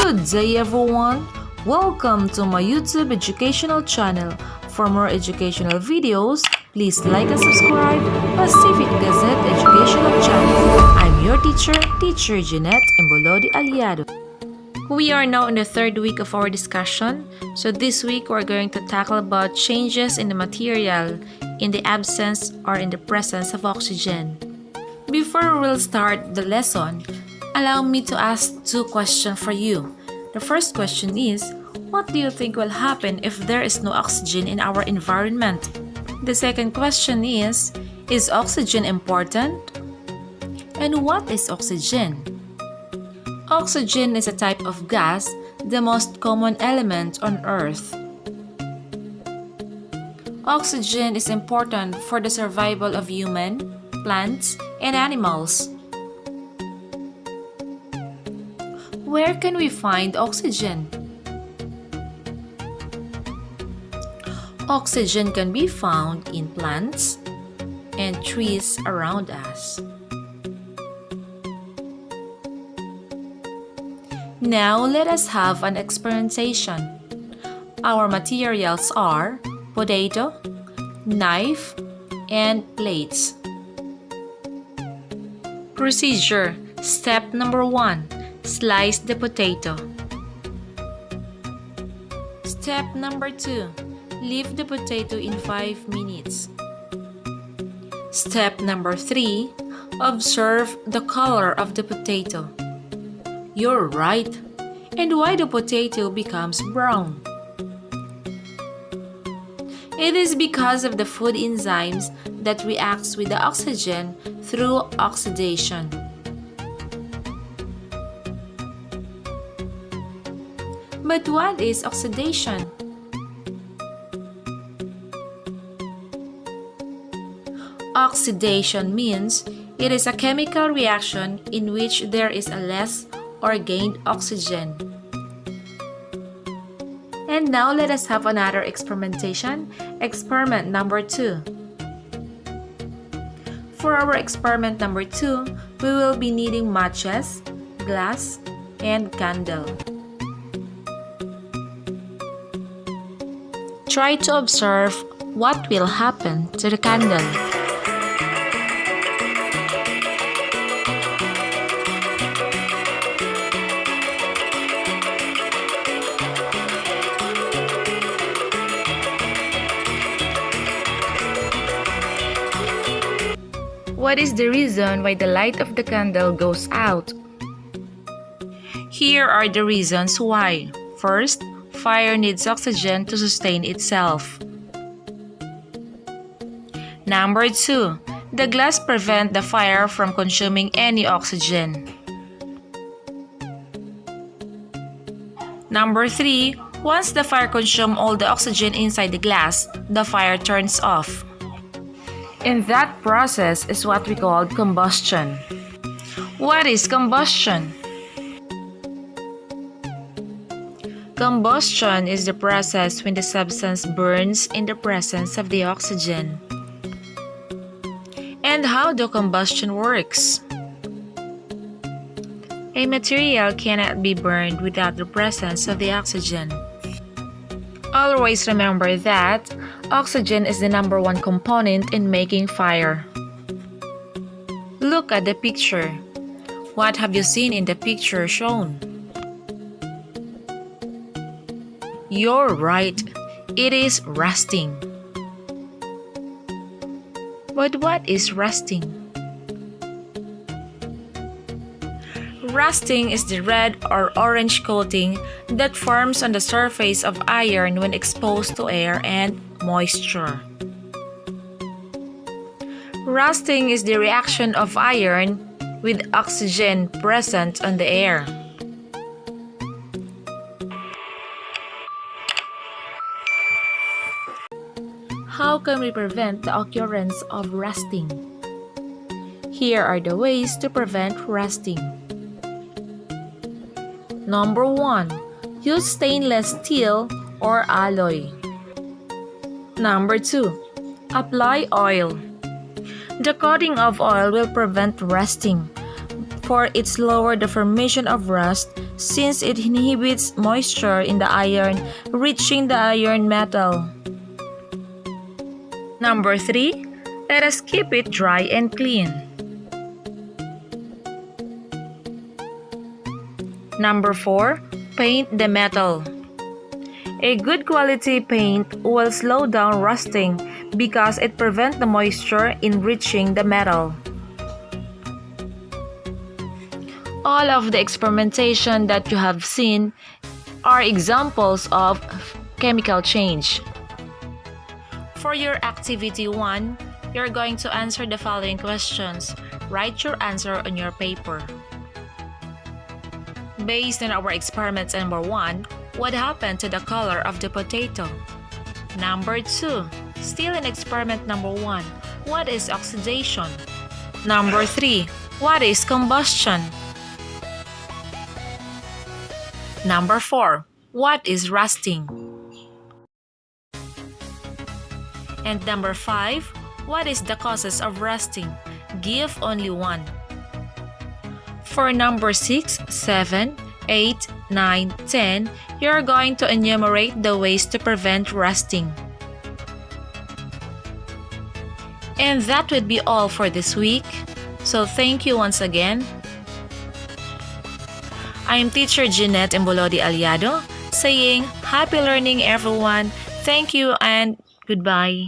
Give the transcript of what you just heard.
Good day everyone! Welcome to my YouTube educational channel. For more educational videos, please like and subscribe Pacific Gazette Educational Channel. I'm your teacher, Teacher Jeanette Embolodi Aliado. We are now in the third week of our discussion. So this week we're going to tackle about changes in the material in the absence or in the presence of oxygen. Before we will start the lesson, allow me to ask two questions for you. The first question is, what do you think will happen if there is no oxygen in our environment? The second question is oxygen important? And what is oxygen? Oxygen is a type of gas, the most common element on Earth. Oxygen is important for the survival of human, plants, and animals. Where can we find oxygen? Oxygen can be found in plants and trees around us. Now let us have an experimentation. Our materials are potato, knife, and plates. Procedure. Step number 1. Slice the potato. Step number 2. Leave the potato in 5 minutes. Step number 3. Observe the color of the potato. You're right. And why the potato becomes brown? It is because of the food enzymes that reacts with the oxygen through oxidation. But what is oxidation? Oxidation means it is a chemical reaction in which there is a less or gained oxygen. And now let us have another experimentation. Experiment number 2. For our experiment number 2, we will be needing matches, glass, and candle. Try to observe what will happen to the candle. What is the reason why the light of the candle goes out? Here are the reasons why. First, fire needs oxygen to sustain itself. Number 2, the glass prevents the fire from consuming any oxygen. Number 3, once the fire consumes all the oxygen inside the glass, the fire turns off. And that process is what we call combustion. What is combustion? Combustion is the process when the substance burns in the presence of the oxygen. And how the combustion works? A material cannot be burned without the presence of the oxygen. Always remember that oxygen is the number 1 component in making fire. Look at the picture. What have you seen in the picture shown? You're right. It is rusting. But what is rusting? Rusting is the red or orange coating that forms on the surface of iron when exposed to air and moisture. Rusting is the reaction of iron with oxygen present on the air. How can we prevent the occurrence of rusting? Here are the ways to prevent rusting. Number 1. Use stainless steel or alloy. Number 2. Apply oil. The coating of oil will prevent rusting. for its lower the formation of rust since it inhibits moisture in the iron, reaching the iron metal. Number 3. Let us keep it dry and clean. Number 4. Paint the metal. A good quality paint will slow down rusting because it prevents the moisture in reaching the metal. All of the experimentation that you have seen are examples of chemical change. For your activity 1, you're going to answer the following questions. Write your answer on your paper. Based on our experiment number 1, what happened to the color of the potato? Number 2, still in experiment number 1, what is oxidation? Number 3, what is combustion? Number 4, what is rusting? And number 5, what is the causes of rusting? Give only one. For number 6, 7, 8, 9, 10, you're going to enumerate the ways to prevent rusting. And that would be all for this week. So thank you once again. I am teacher Jeanette Embolodi Aliado saying happy learning everyone. Thank you and goodbye.